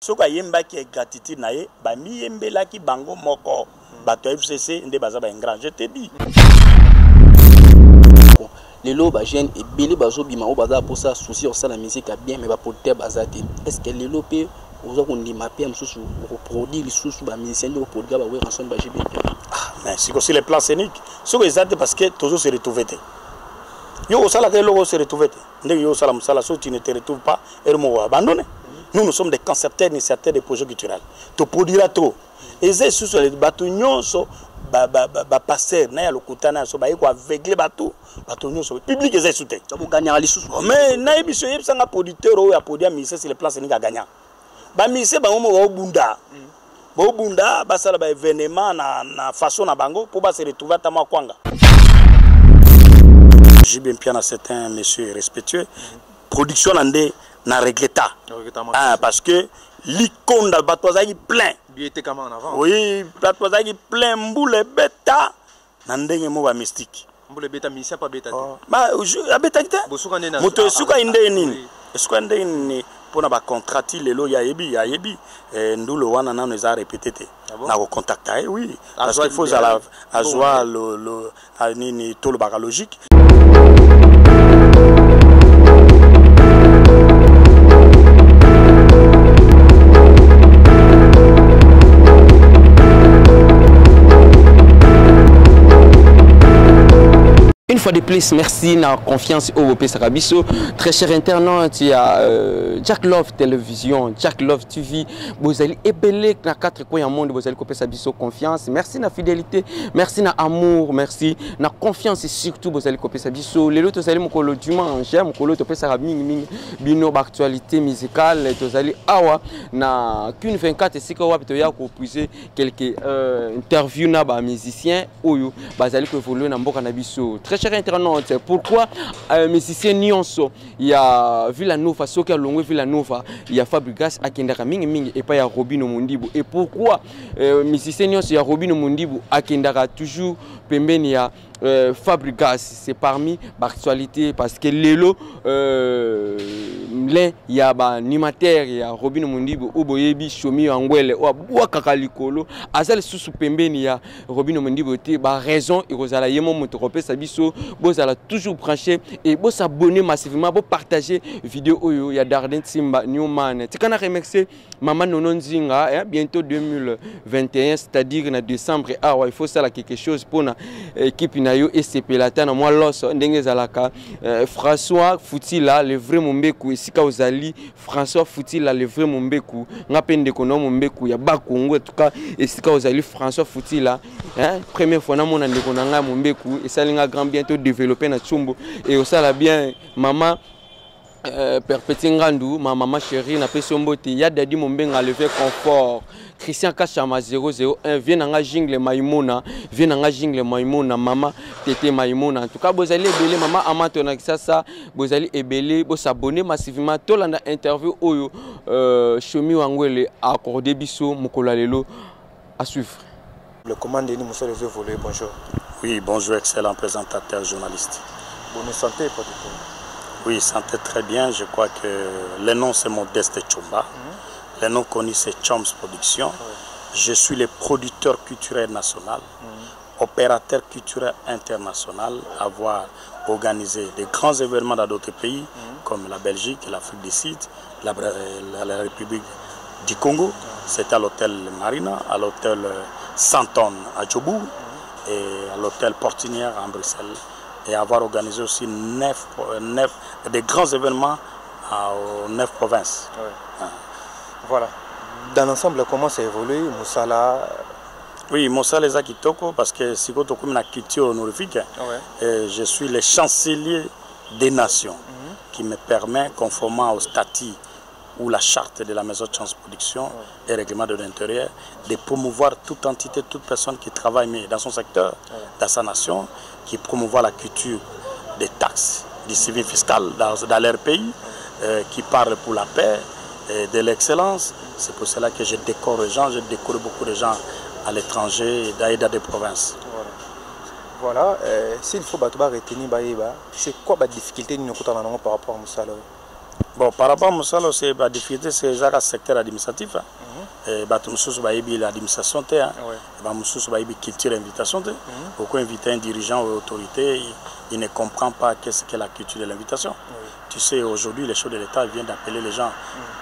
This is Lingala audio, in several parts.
Ce qui est gratitude, Bami Yembelaki Bango Moko, Bato FCC, Nde Bazaba Ingram, je te dis. Les lots gênent et belé bazo bima au bazar pour ça souci sur la musique a bien mais pas pour te bazate. Est-ce que les lots peut vous avez dit ma PM sous produire les sous ba musicien de produire ba ouais rançon ba GB. Mais c'est aussi les plans scéniques. Ce que exact parce que toujours se retrouver. Yo au sala que logo se retrouver. Ndé yo sala musala so tu ne te retrouves pas et mo abandonné. Nous sommes des concepteurs initiateurs de projets culturels. Tu produiras trop. Et c'est sur les bateaux nyonso passer na ya lokuta na so ba ko aveugle bateau nyonso public est soutenu. Ça vous gagner les sous. Mais na biso yeb sanga producteur o ya produire ministère sur les plans scéniques à gagnant. Ba ministère ba mo ba bunda. Ba bunda ba sala ba événement na façon na bango pour ba se retrouver tama kwanga. J'ai bien piano c'est un monsieur respectueux. Production andé na regretta. Ah parce que l'icône da batozaki plein. Était comment en avant? Oui, batozaki plein mboule beta na ndenge mo ba mystique. Mboule beta misia pas beta. Ba beta te. Moto suka inde nini? Suka inde nini pona ba contrati lelo ya yebi ndulo wana nano eza répété te. Na ko contacter oui parce qu'il faut à azwa le nini tolo baka logique. Une fois de plus, merci na confiance au Wopé Sarabiso. Très cher internaute, il y a Jack Love Télévision, Jack Love TV. Vous allez ébeler dans 4 coins du monde, vous allez Wopé Sarabiso confiance. Merci na fidélité, merci na amour, merci na confiance et surtout vous allez Wopé Sarabiso. Les autres, vous allez mon dimanche, mon colo Wopé Sarabing, bino actualité musicale, vous allez awa na qu'une 24 et c'est quoi peut-être qu'on puisse quelques interviews na ba musiciens ou vous allez évoluer na mboka na biso. Très cher internaute, pourquoi musicien Nyonso, il y a Villanova, Soka Longwe Villanova, il y a Fabregas Akendaka Mingi et pas il y a Robino Mundibu. Et pourquoi musicien Nyonso, il y a Robino Mundibu Akendaka toujours Pembeni ya Fabregas, c'est parmi l'actualité parce que Lelo, il y a animateur, il y a Robino Mundibu, Oboyebi, Shomi Angwele, Ouakakalikolo, Azal Susu Pembeni ya Robino Mundibu, raison, et vous allez montrer Sabiso, vous allez toujours brancher et vous abonner massivement, vous partager vidéo, il y a Darden Simba, Newman. Tu as remercié Maman Nonon Zinga, bientôt 2021, c'est-à-dire en décembre, il faut ça quelque chose pour l'équipe Nayo et CP Latana, moi l'os, Ndengezalaka, François Foutila, le vrai Mombeku, et Sika Ozali, François Foutila, le vrai Mombeku, Napende Kono Mombeku, ya Bakongo, en tout cas, et Sika Ozali, François Foutila, première fois, on a Ndekonanga Mombeku, et ça a grand bientôt développé na Tchumbo, et ça la bien, maman. Perpétue Ngandou, ma maman chérie, n'a pas son beauté. Il y a Dadi Mombenga levé confort. Christian Kachama 001, viens dans la jungle Maïmona, viens dans la jungle Maïmona, maman, tété Maïmona. En tout cas, vous allez ébeler, maman Amatona, ça, vous allez ébeler, vous s'abonner massivement. Tout l'an interview, Chomi Wangwele, accordé Bissou, Mokolalelo, à suivre. Le commande de Moussa Levé Volé, bonjour. Oui, bonjour, excellent présentateur, journaliste. Bonne santé, pas du tout. Oui, santé très bien. Je crois que le nom c'est Modeste Chomba. Le nom connu c'est Choms Production. Je suis le producteur culturel national, opérateur culturel international, avoir organisé des grands événements dans d'autres pays comme la Belgique, l'Afrique du Sud, la République du Congo. C'était à l'hôtel Marina, à l'hôtel Santon à Djobou et à l'hôtel Portinière en Bruxelles. Et avoir organisé aussi 9 des grands événements aux 9 provinces. Ouais. Voilà. Dans l'ensemble, comment ça évolue, Moussala? Oui, Moussala est Kitoko parce que si vous avez une culture honorifique, je suis le chancelier des nations qui me permet, conformément au statut ou la charte de la maison de Chance Production et règlement de l'intérieur, de promouvoir toute entité, toute personne qui travaille dans son secteur, dans sa nation, qui promouvoit la culture des taxes, du civil fiscal dans leur pays, qui parle pour la paix et de l'excellence. C'est pour cela que je décore les gens, je décore beaucoup de gens à l'étranger et dans des provinces. Voilà. S'il faut retenir, c'est quoi la difficulté par rapport à Moussala? Bon, par rapport à Moussalo, c'est la difficulté, c'est le secteur administratif. L'administration, la culture invitation. Pourquoi inviter un dirigeant ou une autorité, il ne comprend pas qu'est-ce que la culture de l'invitation. Tu sais, aujourd'hui, les chefs de l'État viennent d'appeler les gens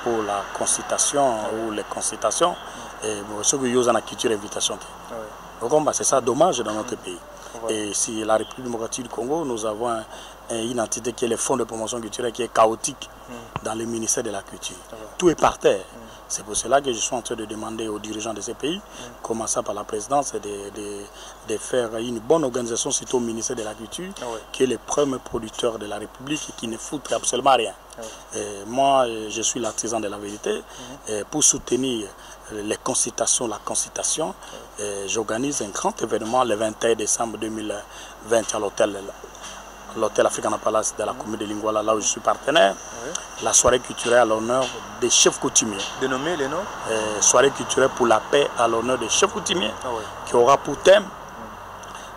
pour la consultation ou les consultations. Et ceux qui usent la culture invitation. C'est ça dommage dans notre pays. Et si la République démocratique du Congo, nous avons une entité qui est le Fonds de promotion culturelle qui est chaotique dans le ministère de la Culture. Tout est par terre. C'est pour cela que je suis en train de demander aux dirigeants de ces pays, commençant par la présidence, de faire une bonne organisation, surtout au ministère de la Culture, qui est le premier producteur de la République et qui ne fout absolument rien. Moi, je suis l'artisan de la vérité. Pour soutenir les consultations, la consultation, j'organise un grand événement le 21 décembre 2020 à l'hôtel Africana Palace de la commune de Lingwala, là où je suis partenaire. La soirée culturelle à l'honneur des chefs coutumiers. Dénommé les noms soirée culturelle pour la paix à l'honneur des chefs coutumiers, qui aura pour thème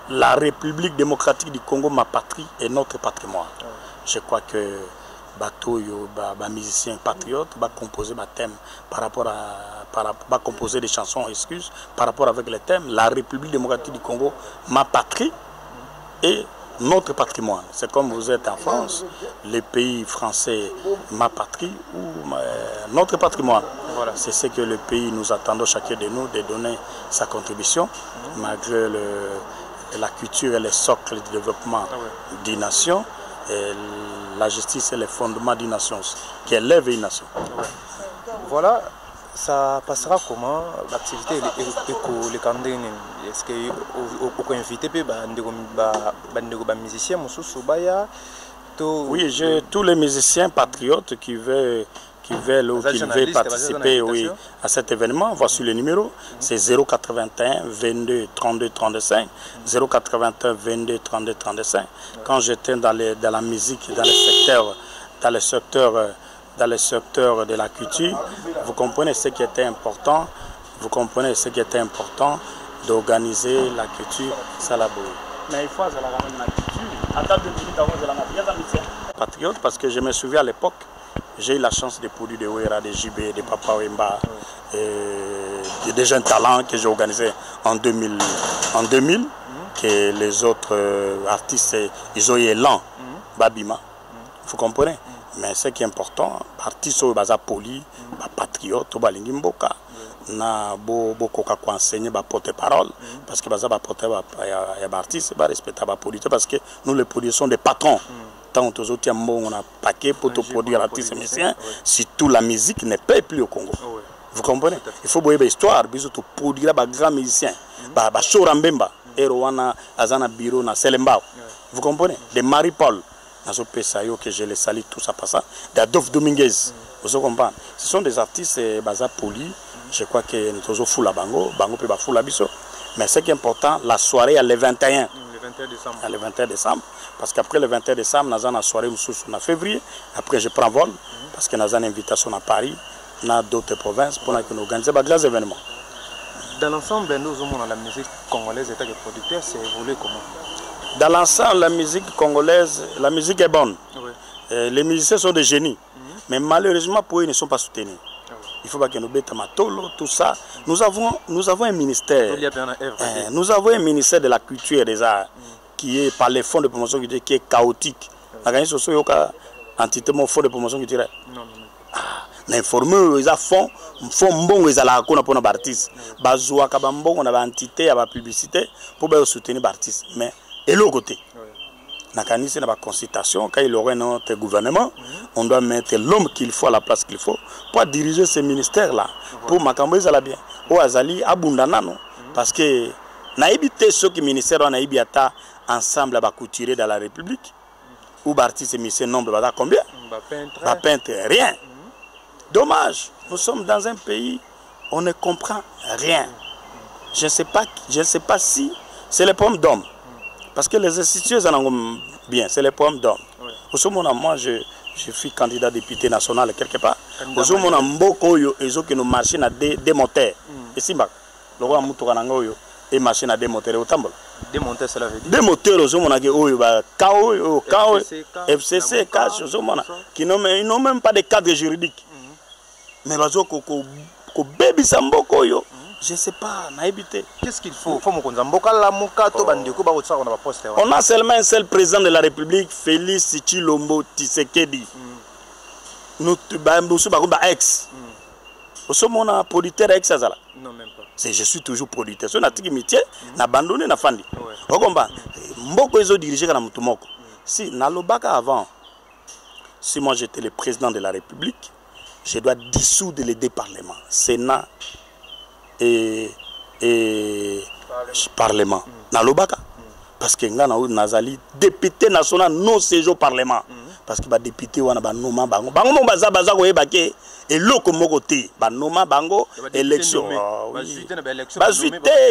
la République démocratique du Congo, ma patrie et notre patrimoine. Je crois que les musiciens patriotes vont composer des thèmes par rapport à composer des chansons, excuses, par rapport avec les thèmes la République démocratique du Congo, ma patrie et notre patrimoine. C'est comme vous êtes en France, les pays français, ma patrie ou notre patrimoine. Voilà. C'est ce que le pays nous attend chacun de nous de donner sa contribution, malgré la culture et le socle du développement d'une nation. Et la justice est le fondement d'une nation, qui élève une nation. Voilà, ça passera comment l'activité les candidats? Est-ce que vous pouvez inviter des musiciens? Oui, j'ai tous les musiciens patriotes qui veulent participer à cet événement. Voici le numéro, c'est 081 22 32 35, 081 22 32 35. Quand j'étais dans la musique, dans le secteur de la culture, vous comprenez ce qui était important, d'organiser la culture, ça la boue. Mais il faut la culture. Attends 2 minutes avant de la patriote, parce que je me souviens à l'époque, j'ai eu la chance de produire des Ouera, des JB, des Papa Wemba, et des jeunes talents que j'ai organisés en 2000, que les autres artistes, ils ont eu élan, Babima, vous comprenez? Mais ce qui est important, artistes sont poli, patriotes, balingi mboka, na beaucoup qui enseigner porte-parole, parce que les artistes respectent la politique, parce que nous les produisons des patrons. Tant aux autres, on a un paquet pour produire l'artiste musicien, si toute la musique ne paye plus au Congo. Vous comprenez? Il faut voir l'histoire, pour produire des grands musiciens, des Chorambemba, Erwana, Azana Biro, Selembao. Vous comprenez? Des Marie-Paul, que je les salue tous à passant, d'Adolphe Dominguez. Vous comprenez? Ce sont des artistes polis. Je crois que nous sommes fous la bango peut pas fou la biso. Mais ce qui est important, la soirée est le 21. Le 21 décembre. Parce qu'après le 21 décembre, nous avons une soirée en février. Après, je prends vol parce que nous avons une invitation à Paris, dans d'autres provinces, pour que nous organisions des grands événements. Dans l'ensemble, nous avons la musique congolaise, état de producteur, c'est évolué comment? Dans l'ensemble, la musique congolaise, la musique est bonne. Les musiciens sont des génies. Mais malheureusement, pour eux, ils ne sont pas soutenus. Il faut pas que nous bêtons tout ça. Nous avons un ministère. Nous avons un ministère de la culture et des arts qui est par les fonds de promotion culturelle qui est chaotique. La gagné sur ce entité mon fonds de promotion culturelle. L'informer ils font bon ils la pour nos artistes. Bazoua kabambo on a entité à la publicité pour soutenir les artistes. Mais et l'autre côté. C'est la consultation, quand il aurait notre gouvernement, on doit mettre l'homme qu'il faut à la place qu'il faut pour diriger ces ministères-là. Pour Makambo, ça bien. Ou Azali, Abundana, non. Parce que, naïbité, ceux qui ministère ont naïbiata ensemble à couturer dans la République, ou artistes et ministères, nombre, combien? Peintre, rien. Dommage, nous sommes dans un pays, on ne comprend rien. Je ne sais pas si c'est le problème d'homme. Parce que les institutions en ont bien, c'est les problèmes d'hommes. Au moment moi, je suis candidat député national quelque part. Au moment où ils ont que nos machines à des moteurs. Et si le roi Moutoranango et machines à des moteurs au Tambola. Des moteurs, cela veut dire. Des moteurs, aux hommes KO, FCC, cash, aux hommes qui n'ont même pas de cadre juridique. Mais baby Samboko, je ne sais pas, naïbité. Qu'est-ce qu'il faut? On a seulement un seul président de la République, Félix Tshilombo Tshisekedi. Nous sommes ex. Nous sommes un producteur ex. Non, même pas. Je suis toujours producteur. Si on a dit métier, on a abandonné, on a fandi. Vous comprenez? Mboko ils ont dirigé dans Mutumoko. Si Nalobaka avant, si moi j'étais le président de la République, je dois dissoudre les deux parlements, Sénat et Parlement. Nalobaka. Parce que Nazali, député national, non séjour Parlement. Parce que les députés, on a des noms. Et l'autre côté, noma bango élection.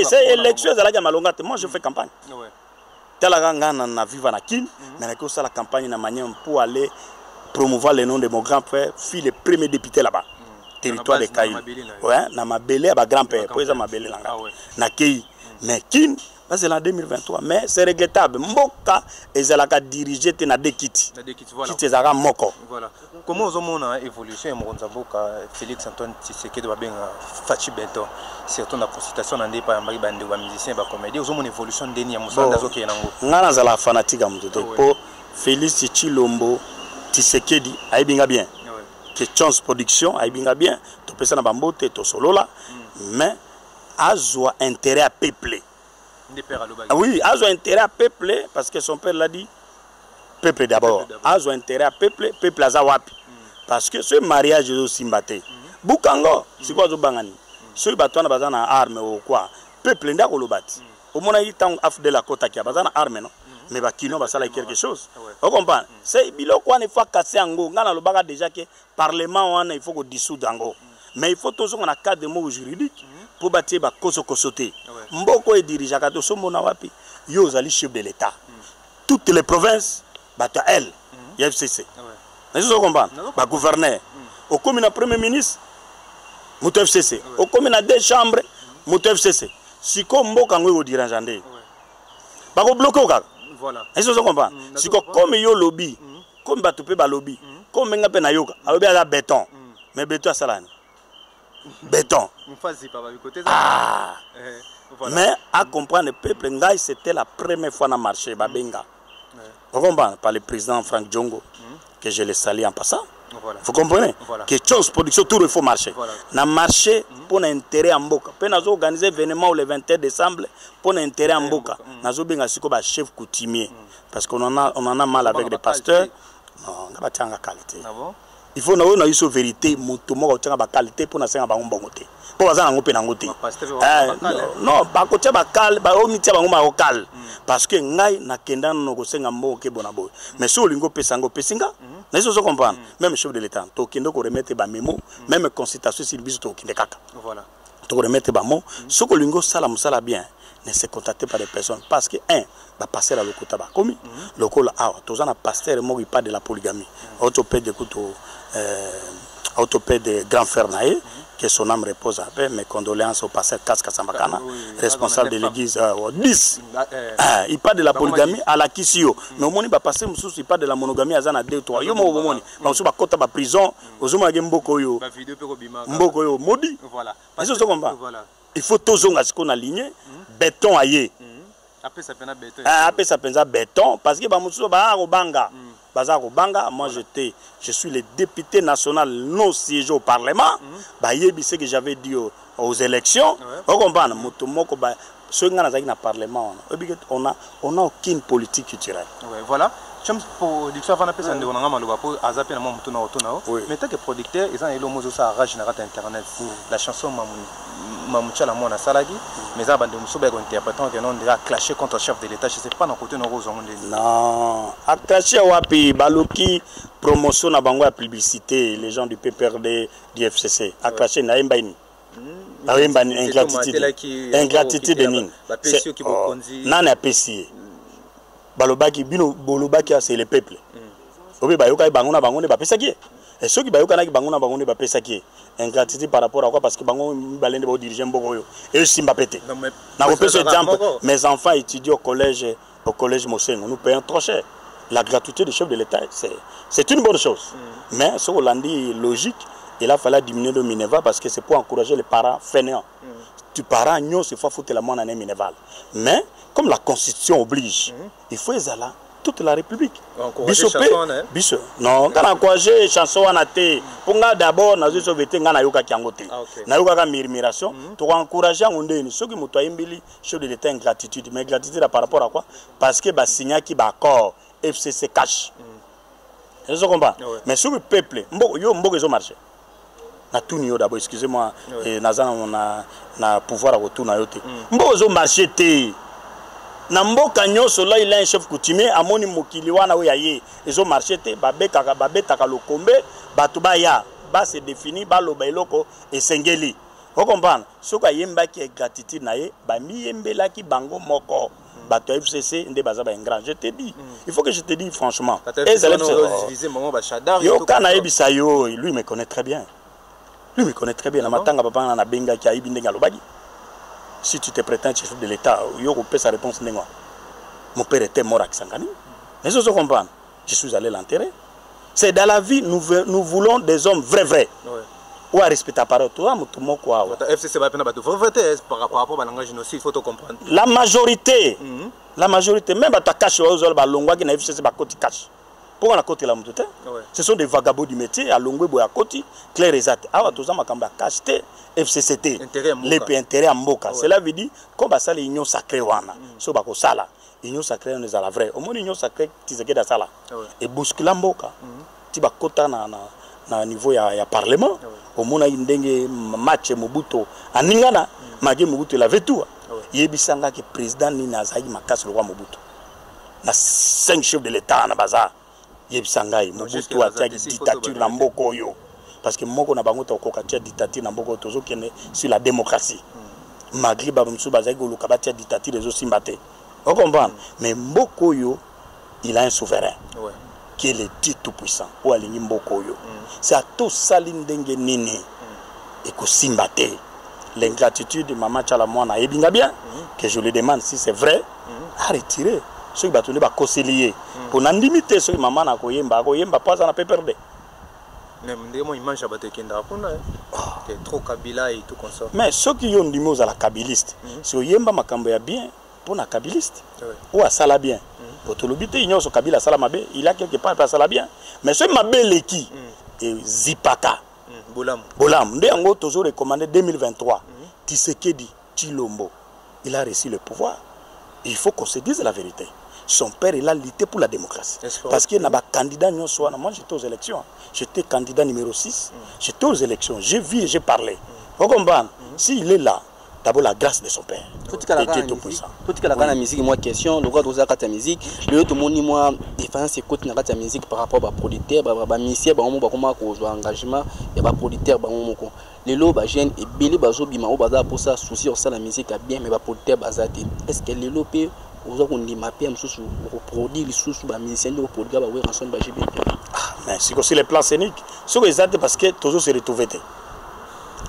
C'est élection. Moi je fais campagne. Telaganga na vivre na kin, mais que la campagne na manière pour aller promouvoir le nom de mon grand-père, fille le premier député là-bas. Territoire de Kaïl. Ouais, na mabélé à grand-père, pour ça mabélé là. Na Kei, mais kin c'est en 2023, mais c'est regrettable. Mboka et Zalaka dirigé na Dekiti. Kiti Zara Moko. Voilà. Comment on a évolué Mboka Félix Antoine Tshisekedi va bien Fachi Beto, surtout la consultation dans des par bande de musiciens ba comédie, on a évolution dernier Moussa Ndazoki nango. Ngana zala fanatique à muto pour Félix Tshilombo Tshisekedi aibinga bien. Que chance production aibinga bien, to pesa na bambote to solo là, mais azwa intérêt à peupler. Oui, a intérêt à peupler parce que son père l'a dit. Peuple d'abord. A intérêt à peupler, peuple à Zawapi. Parce que ce mariage est aussi mbatté. Bukango, c'est quoi ce bangani? Ce bateau n'a pas d'armes ou quoi? Peuple n'a pas de bâti. Au moment où il y de la côte qui a pas d'armes, non? Mais Bakino va saler quelque chose. Vous comprenez? C'est bilo quoi il faut casser en go. Ngana le baga déjà que parlement il faut qu'on dissoudre en go. Mais il faut toujours qu'on a cadre de mots juridiques pour bâtir ba koso kosoté. Mboko est dirigeant kato somo na wapi. Yo zali chef de l'État. Toutes les provinces bata elle. FCC. Vous comprenez? Ba gouverneur. Au commune na premier ministre muto FCC. Au commune na deux chambres muto FCC. Si comme mboka ngwe dirigeant ndé. Ba ko bloquer au voilà. Est-ce que vous comprenez? Si comme yo lobby, comme ba topé ba lobby, comme nga pe na yoka, alobi ala béton. Mais béton ça béton. Ah. Voilà. Mais à comprendre le peuple, c'était la première fois dans le marché Babenga. Vous comprenez? Par le président Franck Djongo, que je le salue en passant. Voilà. Vous comprenez? Voilà. Que chose production, tout il faut marcher. Dans le marché, pour l'intérêt en Boka. Puis nous avons organisé l'événement le 21 décembre pour l'intérêt en Boka. Nous avons organisé chef coutumier. Parce qu'on en a mal avec les pasteurs. Non, on n'a pas de qualité. Il faut que nous ayons vérité, nous avons une qualité pour nous faire un bon côté. Pour nous avoir un bon côté. Non, pas côté bacal, pas au milieu bacal. Parce que nous avons un bon côté. Mais si nous avons un bon côté, nous avons comprendre. Même chef de l'État, nous avons remettre des mémos, même consultation sur le bus de Kaka. Voilà. Nous avons remettre des mémos. Si nous avons ça bien, ne se contacter par des personnes. Parce que, un, va passer à l'Okota Bakomi. L'Okola, tous un pasteur, il pas de la polygamie. Autopède de couteau. Autopède de grand frère Naé, que son âme repose à paix. Mes condoléances au pasteur Kaska Sambakana, responsable de l'église 10. Il parle de la polygamie à la Kissio. Mais au moins, il va passer, il parle de la monogamie à Zana 2 3. Il y a un côté de prison, il y a un Mboko Modi. Il faut tous qu'on aligne béton aillé. Après ça pensa béton parce que moi je suis le député national non siégé au Parlement. C'est que j'avais dit aux élections. Vous comprenez? Parlement, on n'a aucune politique culturelle. Voilà. Mais tant que producteur, ils ont eu internet. La chanson Mamoucha la mona salagi, mais ça bande muso ba interprétant que non déjà clashé contre le chef de l'État, je sais pas dans côté no rose non, a clashé wapi baloki promotion na bango ya publicité, les gens du PPRD du FCC a clashé na Mbani. Na Mbani ingratitude de nini. Nana pesi. Balobaki bino bolobaki c'est le peuple. Obe ba yoka bango na bango ne ba pesa ki. Et ceux qui bayokanaki bango na bango ne ba pesa ki ingratitude par rapport à quoi parce que bango balende ba diriger mboko yo et simba pété. Na repose exemple mes enfants étudient au collège Mosengo, nous payons trop cher. La gratuité du chef de l'État c'est une bonne chose. Mais ce qu'on dit logique, il a fallu diminuer le Minerval parce que c'est pour encourager les parents fainéants. Tu parents nous il faut foutre la main en Minerval. Mais comme la constitution oblige, il faut aller là toute la République. Biso. Non, quand encourager chanson en athée, pour d'abord nous sauver ngana yoka kiangote. Na yoka ka murmuration, pour encourager on dit ceux qui muto imbili chef de l'État ingratitude, mais ingratitude par rapport à quoi? Parce que ba signa qui ba accord FCC cash. Vous comprenez? Mais sur le peuple, mboko zo marché. Na tout niveau d'abord, excusez-moi, et na pouvoir à retour na yote. Mboko zo marché té. Na mboka nyonso là il a un chef coutumier amoni mokili wana oya ye ezo marché té babetaka lokombe batu baya ba se défini ba loba eloko esengeli. Vous comprenez? Soka yemba ki gratitude na ye ba miyembela ki bango moko bato FCC nde baza ba ingrat. Je te dis, il faut que je te dise franchement. Yo kana yebisa yo, lui me connaît très bien. Lui me connaît très bien. Na matanga papa na benga ki ayibi ndenga lobagi. Si tu te prétends chef de l'État, yo kopé sa réponse ndenga. Mon père était mort à Kisangani. Mais je comprends. Je suis allé l'enterrer. C'est dans la vie nous voulons des hommes vrais. Ou à respecter la parole. Toi, mutumo quoi. FCC va par rapport à langage génocide, il faut te comprendre. La majorité, même à ta cache, ba longwa qui na FCC ba koti cache. Pourquoi la côté la mutute? Ce sont des vagabonds du métier à longwe boya koti clair exact. Awa toza makamba cacheté FCCT. Les intérêts à mboka. Cela veut dire comme ça les unions sacrées wana. So ba ko sala. Union sacrée on est à la vraie. Au moins union sacrée tizeke da sala. Et bouscula mboka. Ti ba kota na niveau ya parlement. Au moins indenge match Mobutu aningana magi Mobutu la vetua. Yebisanga que président ni nazai makasi le roi Mobutu. Na 5 chefs de l'État na bazar. Yebisanga Mobutu a tia dictature na mboko yo. Parce que moko na bango to koka tia dictature na mboko tozo kene sur la démocratie. Magri ba msu bazai golu kabatia dictature les osimbate. Vous comprenez? Mais mboko yo il a un souverain. Qui est le Dieu tout-puissant. Ou alingi mboko yo. C'est à tout salindenge nini. Et que simbate. L'ingratitude de Maman Tchalamouana ebinga bien. Que je lui demande si c'est vrai. À retirer. Ceux qui battent pas conseiller. Pour n'en limiter ceux qui maman n'a koyemba pas ça n'a pas perdu. Trop kabila et tout comme ça. Mais ceux qui ont dit mots à la kabiliste. Si oyemba makambo ya bien pour na kabiliste. Ou à sala bien. Pour tout le but il y a ce kabila sala mabe, il a quelque part pas sala bien. Mais ce mabe leki et Zipaka. Bolam. Ndé ango toujours recommandé 2023. Tshisekedi Tshilombo. Il a reçu le pouvoir. Il faut qu'on se dise la vérité. Son père, il a lutté pour la démocratie. Parce qu'il n'y a pas de candidat. Moi, j'étais aux élections. J'étais candidat numéro 6. J'étais aux élections. J'ai vu et j'ai parlé. Vous comprenez? S'il est là, d'abord la grâce de son père. Tout la musique, moi, question, le droit de la musique, le tout le monde, moi, défense écoute la musique par rapport à producteur, à ministère, à engagement, et à producteur, les lots, jeunes et belé, bima, pour ça, souci, ça, la musique a bien, mais producteur, est-ce que les lots peuvent on dit ma PM sous produire sous ba musicien de produire ba rançon ba GB. Mais c'est aussi les plans scéniques. Ce que exact parce que toujours se retrouver.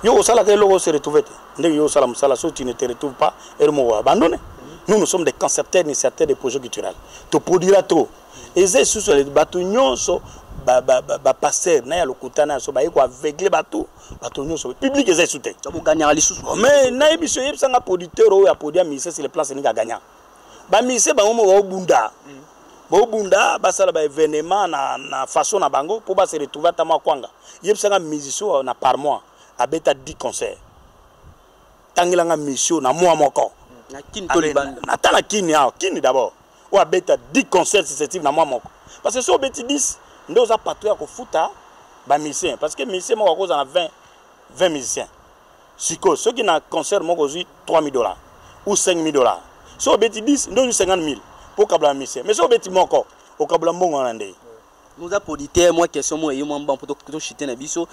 Yo sala que logo se retrouver. Ndé yo sala musala so tu ne te retrouves pas et mo abandonné. Nous sommes des concepteurs initiateurs des projets culturels. To produire trop. Et c'est sous les bateaux nyonso ba passer na ya lokutana so ba iko aveugle bateau nyonso public est soutenu. Ça pour gagner les sous. Mais na ebiso yebsanga producteur o ya produire musicien c'est les plans scéniques à gagner. Ba mise bango mo bunda basala ba événement na façon na bango pour ba se retrouver ta makwanga yebsanga musicien na par mois abeta 10 concerts tangilanga mission na mois moko na kini to libanda na tala kini d'abord ou abeta 10 concerts successifs na mois moko parce que so beti 10 ndo za patrouille ko futa ba musicien parce que musicien moko cause na 20 musiciens siko ceux qui na concert moko zi $3,000 ou $5,000. Si on bêtit 10, nous avons 50 000 pour Kabla Missé. Mais si on bêtit encore, au Kabla Mbongo, nous avons producteur, moi, question, moi, et moi, pour tout chuter na biso,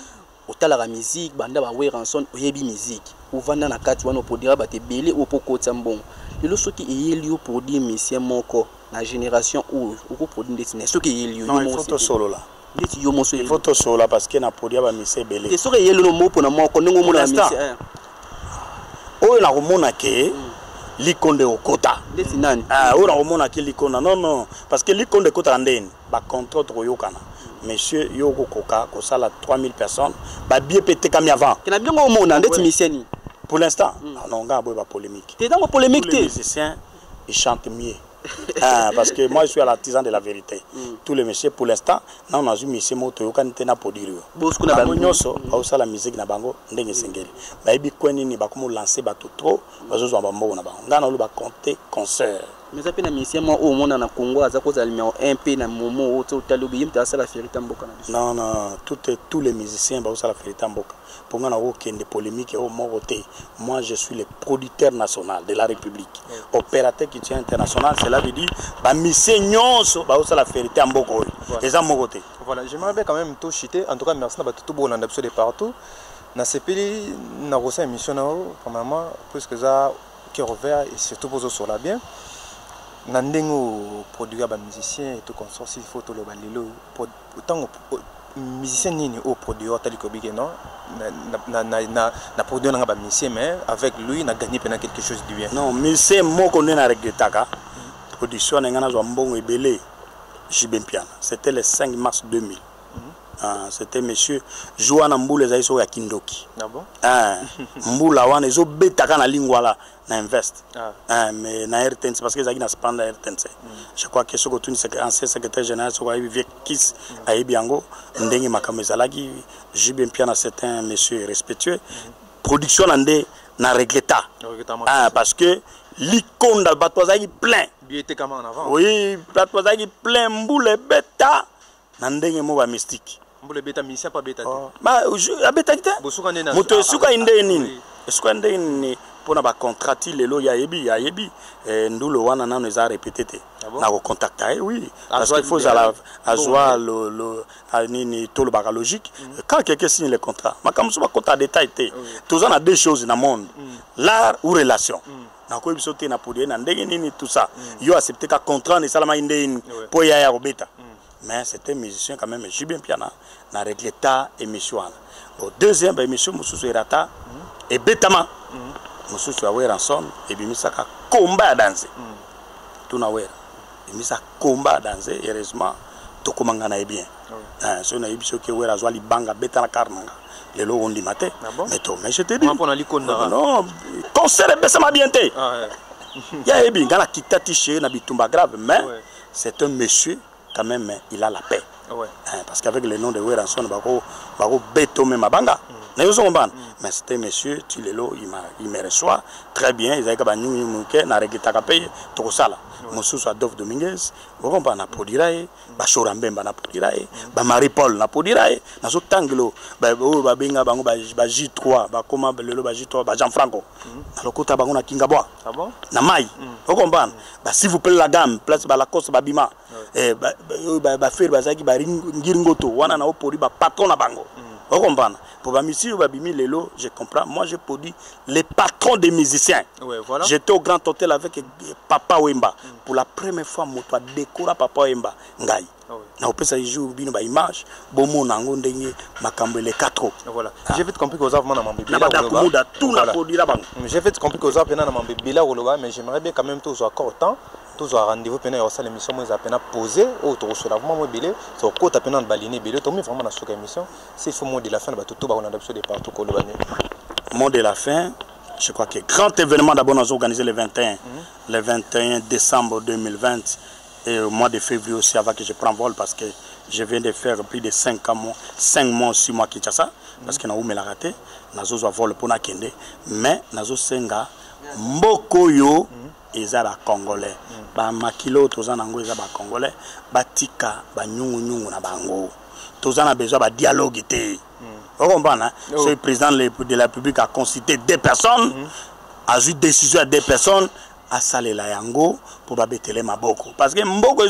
au tala la musique, banda ba we ranson, au yebi musique. Ou vanda na kati wana produire ba te belé ou poko tsambon. Le lo soki e lieu produire monsieur moko, la génération où produire destiné. Ce qui est lieu. Non, il faut tout solo là. Il faut tout cela parce que na produit ba mise belé. Et sore yelo no mo pona mo ko ndongo mo na mise. O na komona ke likonde okota. Ndeti nani? O na komona ke likonda non parce que likonde kota ndeni ba contrat to yokana. Monsieur Yoko Koka ko sala 3000 personnes ba bien pété comme avant. Kena bien ngo mona ndeti mise ni. Pour l'instant, non nga boy ba polémique. T'es dans la polémique les musiciens ils chantent mieux. Parce que moi je suis à l'artisan de la vérité. Tous les messieurs pour l'instant, on a vu monsieur moto yokanite na podiri. Bosku na bango nyoso ba usala musique na bango ndenge sengeli. Ba yebi kweni ni ba komo lancer bato trop, bazo zo ba mboko na bango. Ngana lo ba compter concert. Mais après na musicien moi au monde na Congo aza ko za numéro 1 p na momo auto talobi yimta sala vérité mboka na biso. Non, tous les musiciens ba usala vérité mboka. Pour moi, aucune polémique au Moroté. Moi, je suis le producteur national de la République. Opérateur qui tient international, cela veut dire bah missignon bah ça la vérité en beaucoup. Et ça Moroté. Voilà, j'aimerais bien quand même tout chiter. En tout cas, merci d'avoir tout beau l'endabso de partout. Na CPI, na reçu émission normalement puisque ça qui revers et surtout pour sur la bien. Nandengo produire ba musicien et tout consortium il faut tout le balilo autant musicien nini au produire tel que big non na produire na ba musicien mais avec lui na gagné pendant quelque chose de bien. Non, musicien moko ne na regretaka production ngana zo mbongo ebele Jibem Piana. C'était le 5 mars 2000. C'était monsieur Joana Mboule Zaiso ya Kindoki. Ah bon? Mboula wana ezo betaka na lingwala na invest. Mais na RTNC parce que zaki na spanda RTNC. Je crois que ce que tu dis ancien secrétaire général so wa vie kiss ayebiango ndenge makambo ezalaki Jibem Piana c'est un monsieur respectueux. Production ande na regreta. Parce que l'ikonda batozaki plein. Bien était comment en avant? Oui, batozaki plein Mboule beta na ndenge mo ba mystique. Mboule beta misia pas beta. Ba beta kite. Moto suka inde nini? Suka inde nini pona ba contrat lelo ya yebi ndulo wana nano eza répété. Na ko contacter oui parce qu'il faut azwa le nini tout le bagage logique quand quelqu'un signe le contrat. Makambo so ba contrat détail té. Tous on a deux choses dans le monde. L'art ou relation. Na ko biso té na podé na ndenge nini tout ça. Yo accepter ka contrat ne salama inde po ya robeta. Mais c'était un musicien quand même, Jibem Piana, na regleta émission. Bon, deuxième émission, Moussou Erata, et Betama, Moussou Ranson, et Bimisaka combat à danser. Tout na wera. Bimisa combat à danser, heureusement, tout comme on a bien. Si on a eu ce qui est Azwali Banga, Betana Karnanga, les lots on dit maté. Mais je te dis, non, concert et Bessama Bienté. Il y a Ebi, Gala Kitati Chez Nabitumba grave, mais c'est un monsieur. Quand même, il a la paix. Parce qu'avec le nom de Weranson, Bako Beto Mabanga. Mais c'était monsieur, il me reçoit très bien. Il a dit que Moussou Adolphe Dominguez, vous comprenez, na podirae, ba Chorambemba na podirae, ba Marie-Paul na podirae, na so tanglo, ba benga bango ba J3, ba koma lelo ba J3, ba Jean-Franco. Na lokota bango na Kingabwa. Ah bon? Na Mai. Vous comprenez? Ba s'il vous plaît la gamme, place ba Lacoste ba Bima. Ba faire ba zaki ba ngiringoto, wana na opori ba patron na bango. Vous comprenez? Pour ma mission, lelo, je comprends. Moi, je produis les patrons des musiciens. Voilà. J'étais au Grand Hôtel avec Papa Wemba. Pour la première fois, je décore Papa Wemba. Ngai. Na opesa jour bino ba image bomo nango ndenge makambo les 4. Voilà. J'ai vite compris que vous avez maman bébé là tout na produire bango. J'ai vite compris que vous avez maman bébé là mais j'aimerais bien quand même tous encore temps. Tous au rendez-vous pendant la l'émission moi ils peine poser autour sur la vraiment mobile sur côté pendant baliner belé tout vraiment dans cette émission c'est le mot de la fin de tout on a d'abord de partout ko le mot de la fin je crois que grand événement d'abord nous organisé le 21 décembre 2020 et au mois de février aussi avant que je prenne vol parce que je viens de faire plus de 5 mois 6 mois Kinshasa parce que na oumela raté nazo zo vol pour na kende mais nazo senga mbokoyo eza ba congolais ba makilo toza nango eza ba congolais batika ba nyungu na bango toza na besoin ba dialogue té vous comprenez ce président de la République a consulté 2 personnes a eu décision à 2 personnes à salela yango pour ba betele maboko parce que mboko